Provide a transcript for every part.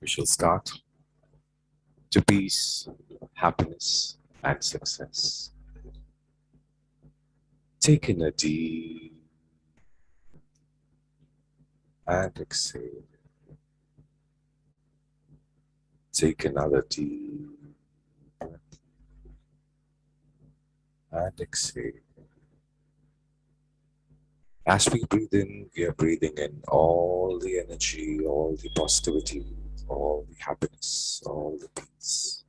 We shall start to peace, happiness, and success. Take in a deep and exhale. Take another deep breath and exhale. As we breathe in, we are breathing in all the energy, all the positivity, all the happiness, all the peace.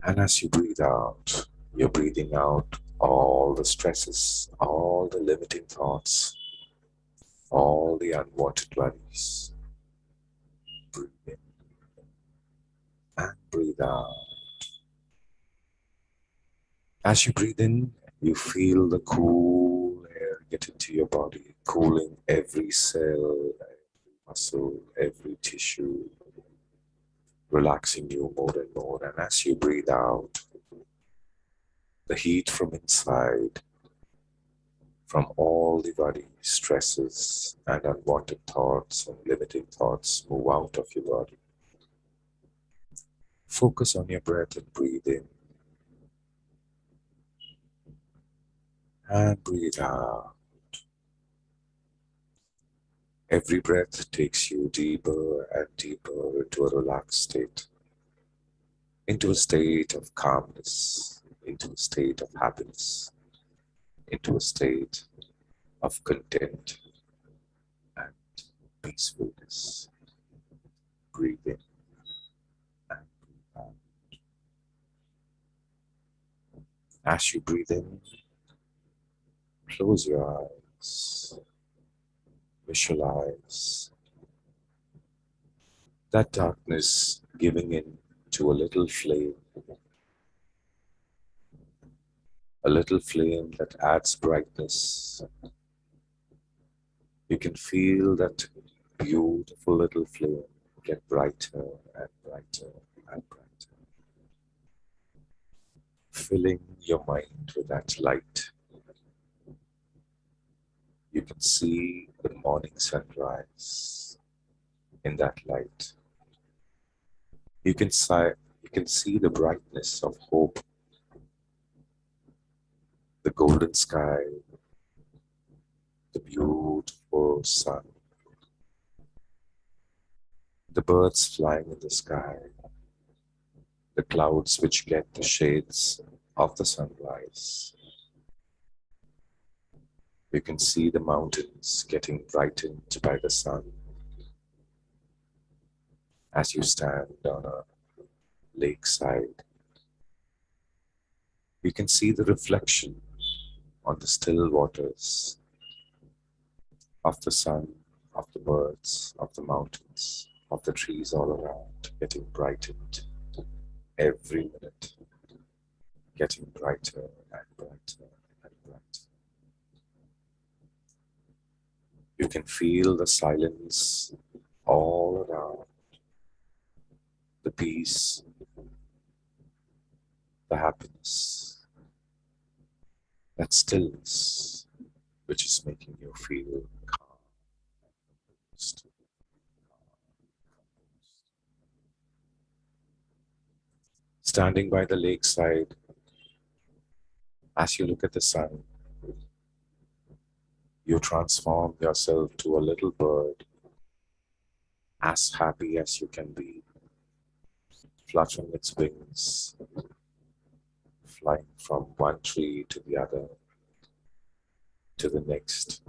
And as you breathe out, you're breathing out all the stresses, all the limiting thoughts, all the unwanted worries. Breathe in and breathe out. As you breathe in, you feel the cool air get into your body, cooling every cell, every muscle, every tissue, relaxing you more and more. And as you breathe out, the heat from inside, from all the body stresses and unwanted thoughts and limiting thoughts move out of your body. Focus on your breath and breathe in and breathe out. Every breath takes you deeper and deeper into a relaxed state, into a state of calmness, into a state of happiness, into a state of content and peacefulness. Breathe in and breathe out. As you breathe in, close your eyes. Visualize that darkness giving in to a little flame that adds brightness. You can feel that beautiful little flame get brighter and brighter and brighter, filling your mind with that light. You can see the morning sunrise in that light. You can see the brightness of hope, the golden sky, the beautiful sun, the birds flying in the sky, the clouds which get the shades of the sunrise. You can see the mountains getting brightened by the sun as you stand on a lakeside. You can see the reflection on the still waters of the sun, of the birds, of the mountains, of the trees all around, getting brightened every minute, getting brighter and brighter and brighter. You can feel the silence all around, the peace, the happiness, that stillness which is making you feel calm and composed. Standing by the lakeside, as you look at the sun, you transform yourself to a little bird, as happy as you can be, fluttering its wings, flying from one tree to the other, to the next,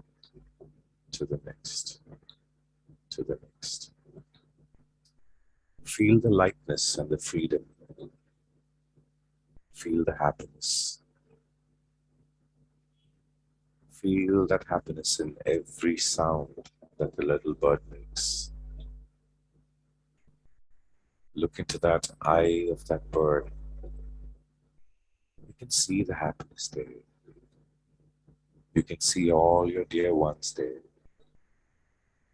to the next, to the next. Feel the lightness and the freedom. Feel the happiness. Feel that happiness in every sound that the little bird makes. Look into that eye of that bird. You can see the happiness there. You can see all your dear ones there.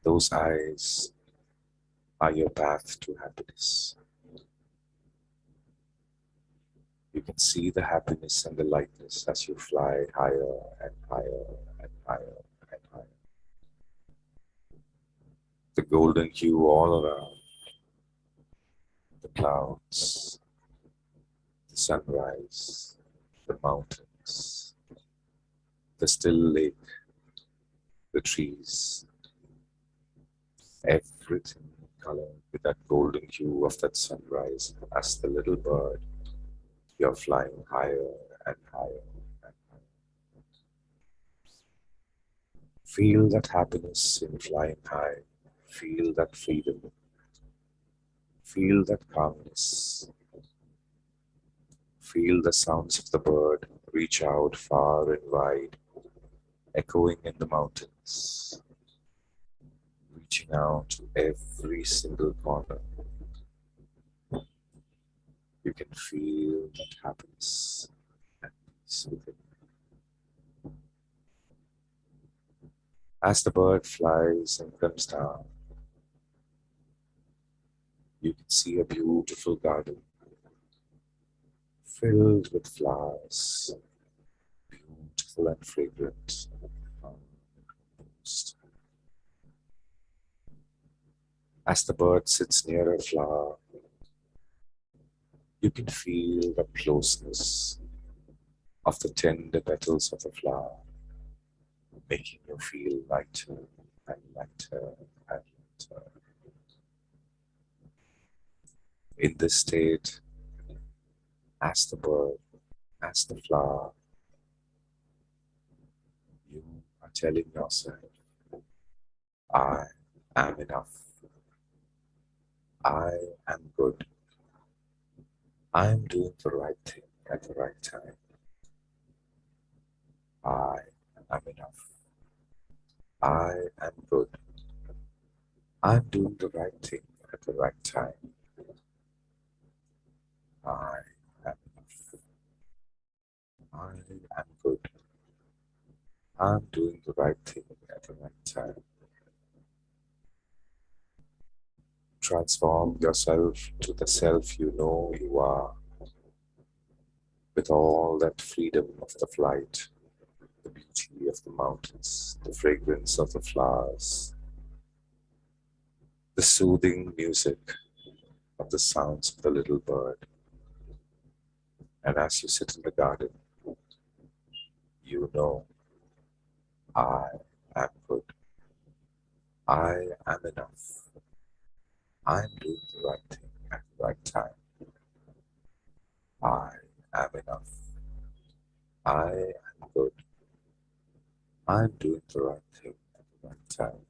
Those eyes are your path to happiness. You can see the happiness and the lightness as you fly higher and higher and higher and higher. the golden hue all around, the clouds, the sunrise, the mountains, the still lake, the trees, everything colored with that golden hue of that sunrise as the little bird, you're flying higher and higher and higher. Feel that happiness in flying high. Feel that freedom. Feel that calmness. Feel the sounds of the bird reach out far and wide, echoing in the mountains, reaching out to every single corner. You can feel that happiness and peace within. As the bird flies and comes down, you can see a beautiful garden filled with flowers, beautiful and fragrant. As the bird sits near a flower, you can feel the closeness of the tender petals of the flower, making you feel lighter and lighter and lighter. In this state, as the bird, as the flower, you are telling yourself, I am enough. I am good. I am doing the right thing at the right time. I am enough. I am good. I'm doing the right thing at the right time. I am enough. I am good. I'm doing the right thing at the right time. Transform yourself to the self you know you are, with all that freedom of the flight, the beauty of the mountains, the fragrance of the flowers, the soothing music of the sounds of the little bird. And as you sit in the garden, you know, I am good. I am enough. I'm doing the right thing at the right time. I am enough. I am good. I'm doing the right thing at the right time.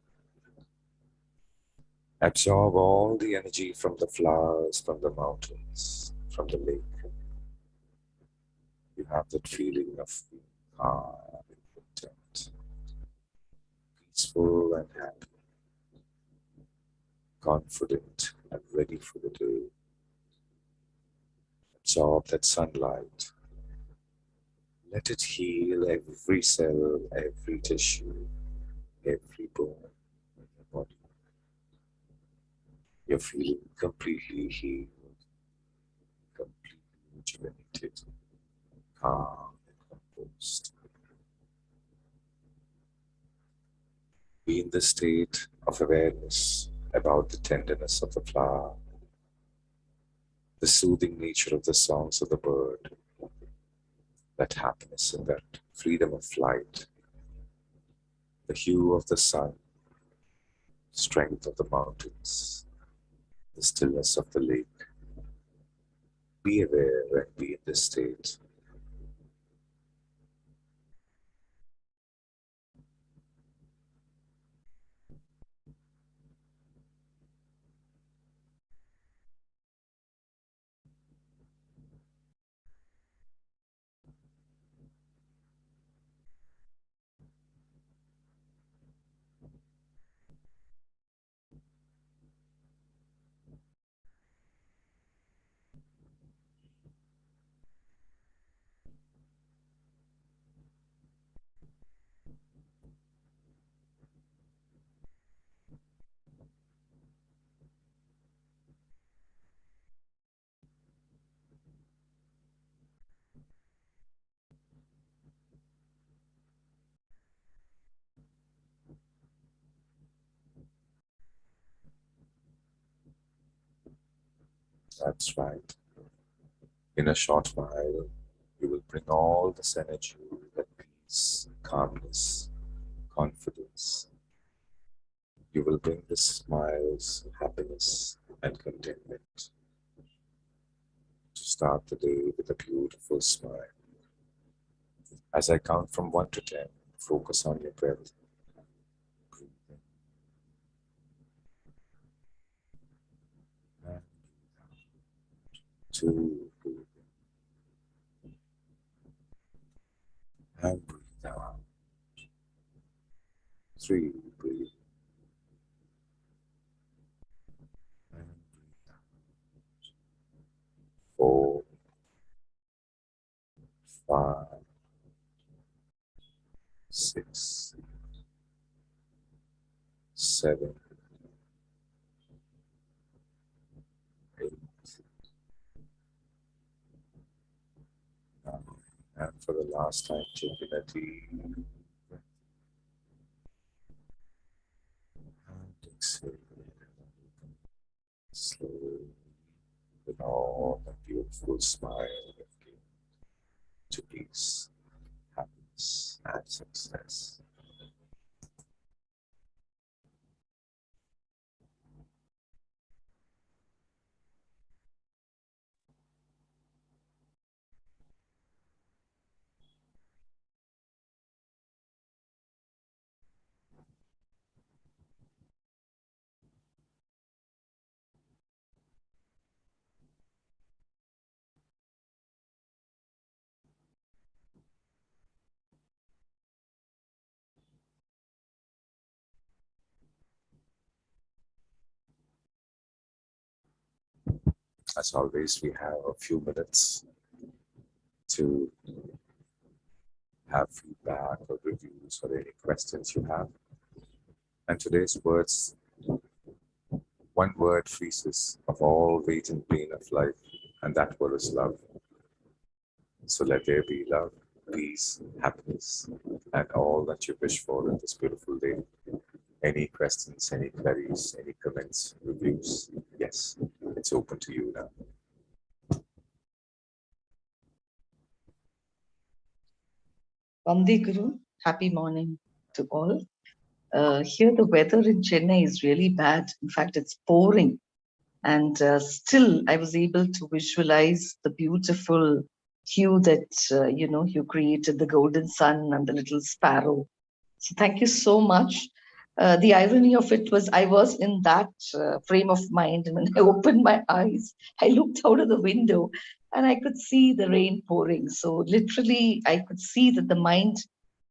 Absorb all the energy from the flowers, from the mountains, from the lake. You have that feeling of being calm and content, peaceful and happy, confident and ready for the day. Absorb that sunlight. Let it heal every cell, every tissue, every bone in your body. You're feeling completely healed, completely rejuvenated, calm and composed. Be in the state of awareness about the tenderness of the flower, the soothing nature of the songs of the bird, that happiness and that freedom of flight, the hue of the sun, strength of the mountains, the stillness of the lake. Be aware and be in this state. That's right. In a short while, you will bring all this energy, that peace, calmness, confidence. You will bring the smiles, happiness, and contentment to start the day with a beautiful smile. As I count from 1 to 10, focus on your breath. Breathe in and 2, breathe in and breathe out. 3, breathe in and breathe out. 4, 5, 6, 7, 8, 9. And for the last time, take in a deep breath and exhale slowly with all the beautiful smile of gain to peace, happiness, and success. As always, we have a few minutes to have feedback or reviews or any questions you have. And today's words, one word frees us of all weight and pain of life, and that word is love. So let there be love, peace, happiness, and all that you wish for in this beautiful day. Any questions, any queries, any comments, reviews? Yes, it's open to you now. Vande Guru, happy morning to all. Here, the weather in Chennai is really bad. In fact, it's pouring. And still, I was able to visualize the beautiful hue that, you created, the golden sun and the little sparrow. So thank you so much. The irony of it was I was in that frame of mind, and when I opened my eyes, I looked out of the window and I could see the rain pouring. So literally, I could see that the mind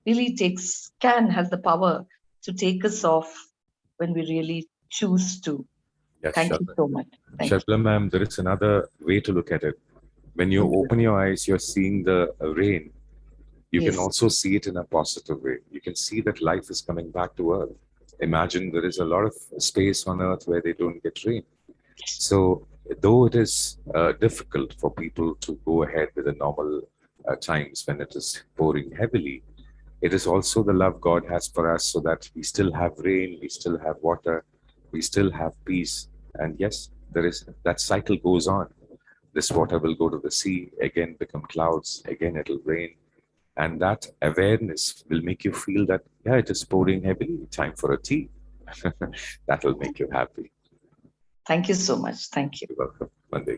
really has the power to take us off when we really choose to. Yes, Thank you so much. Thank you. Shabla ma'am, there is another way to look at it. When you open your eyes, you're seeing the rain. You can Yes. also see it in a positive way. You can see that life is coming back to earth. Imagine there is a lot of space on earth where they don't get rain. So, though it is difficult for people to go ahead with the normal times when it is pouring heavily, it is also the love God has for us so that we still have rain, we still have water, we still have peace. And yes, there is that cycle goes on. This water will go to the sea, again become clouds, again it'll rain. And that awareness will make you feel that, yeah, it is pouring heavily, time for a tea. That will make you happy. Thank you so much. Thank you. You're welcome. Monday.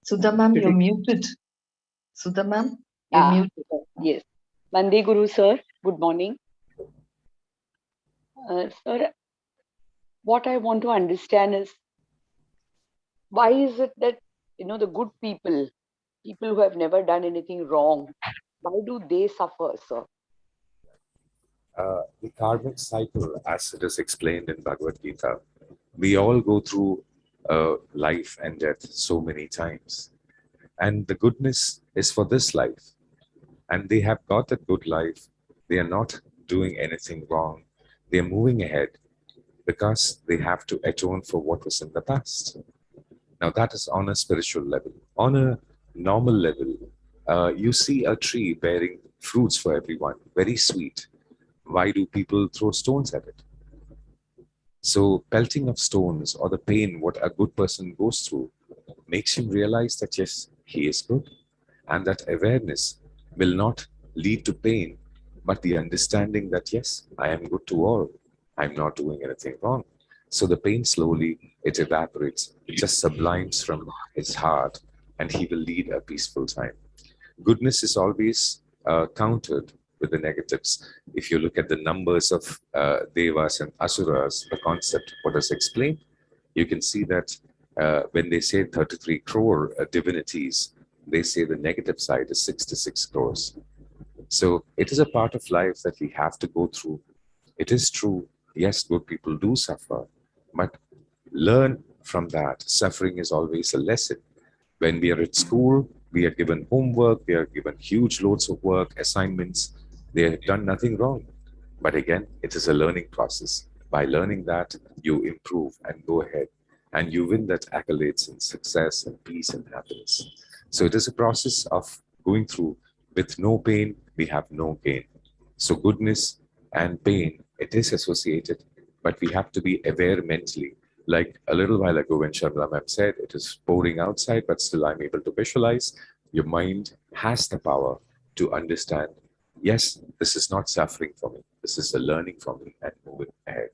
Sudha ma'am, you're muted. Sudha ma'am, you're muted. Yes. Vande Guru sir, good morning. Sir, what I want to understand is why is it that, the good people who have never done anything wrong, why do they suffer, sir? The karmic cycle, as it is explained in Bhagavad Gita, we all go through life and death so many times. And the goodness is for this life. And they have got a good life. They are not doing anything wrong. They are moving ahead because they have to atone for what was in the past. Now, that is on a spiritual level. On a normal level, you see a tree bearing fruits for everyone, very sweet. Why do people throw stones at it? So, pelting of stones or the pain what a good person goes through makes him realize that yes, he is good, and that awareness will not lead to pain, but the understanding that yes, I am good to all, I'm not doing anything wrong. So the pain slowly it evaporates, it just sublimes from his heart, and he will lead a peaceful time. Goodness is always countered with the negatives. If you look at the numbers of devas and asuras, the concept what is explained, you can see that when they say 33 crore divinities, they say the negative side is 66 crores. So it is a part of life that we have to go through. It is true, yes, good people do suffer, but learn from that. Suffering is always a lesson. When we are at school, we are given homework, we are given huge loads of work, assignments. They have done nothing wrong. But again, it is a learning process. By learning that, you improve and go ahead, and you win that accolades and success and peace and happiness. So it is a process of going through. With no pain, we have no gain. So goodness and pain, it is associated, but we have to be aware mentally. Like a little while ago when Sharla ma'am said, it is pouring outside, but still I'm able to visualize. Your mind has the power to understand, yes, this is not suffering for me. This is a learning for me and moving ahead.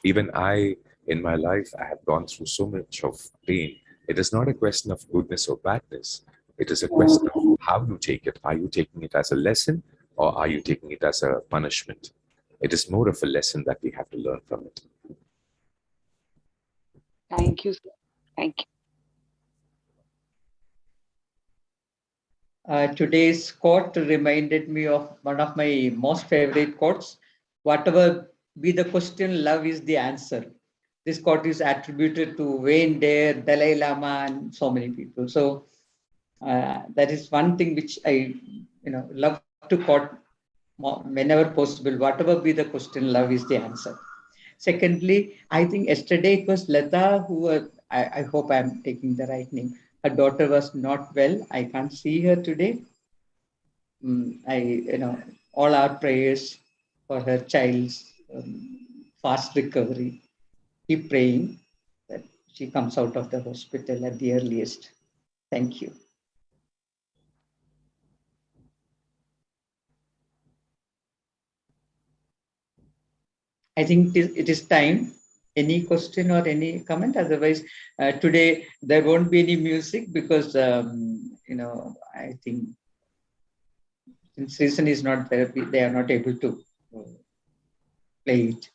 Even I, in my life, I have gone through so much of pain. It is not a question of goodness or badness. It is a question of how you take it. Are you taking it as a lesson or are you taking it as a punishment? It is more of a lesson that we have to learn from it. Thank you, sir. Thank you. Today's quote reminded me of one of my most favorite quotes. Whatever be the question, love is the answer. This quote is attributed to Wayne Dyer, Dalai Lama, and so many people. So that is one thing which I, love to quote whenever possible. Whatever be the question, love is the answer. Secondly, I think yesterday it was Lata who, I hope I'm taking the right name. Her daughter was not well. I can't see her today. All our prayers for her child's fast recovery. Keep praying that she comes out of the hospital at the earliest. Thank you. I think it is time. Any question or any comment? Otherwise, today there won't be any music because, I think since season is not there, they are not able to play it.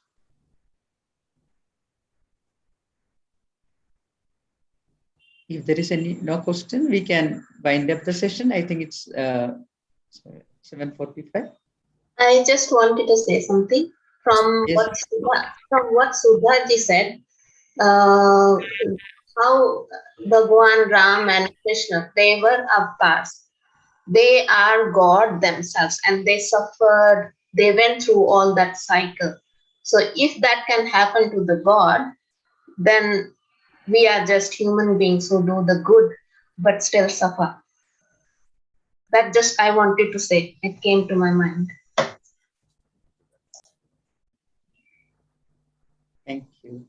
If there is no question, we can wind up the session. I think it's 7:45. I just wanted to say something from Yes. what Sudhaji said. Uh, how Bhagwan Ram and Krishna, they were avatars. They are God themselves, and they suffered. They went through all that cycle. So if that can happen to the God, then we are just human beings who do the good but still suffer. That just I wanted to say. It came to my mind. Thank you.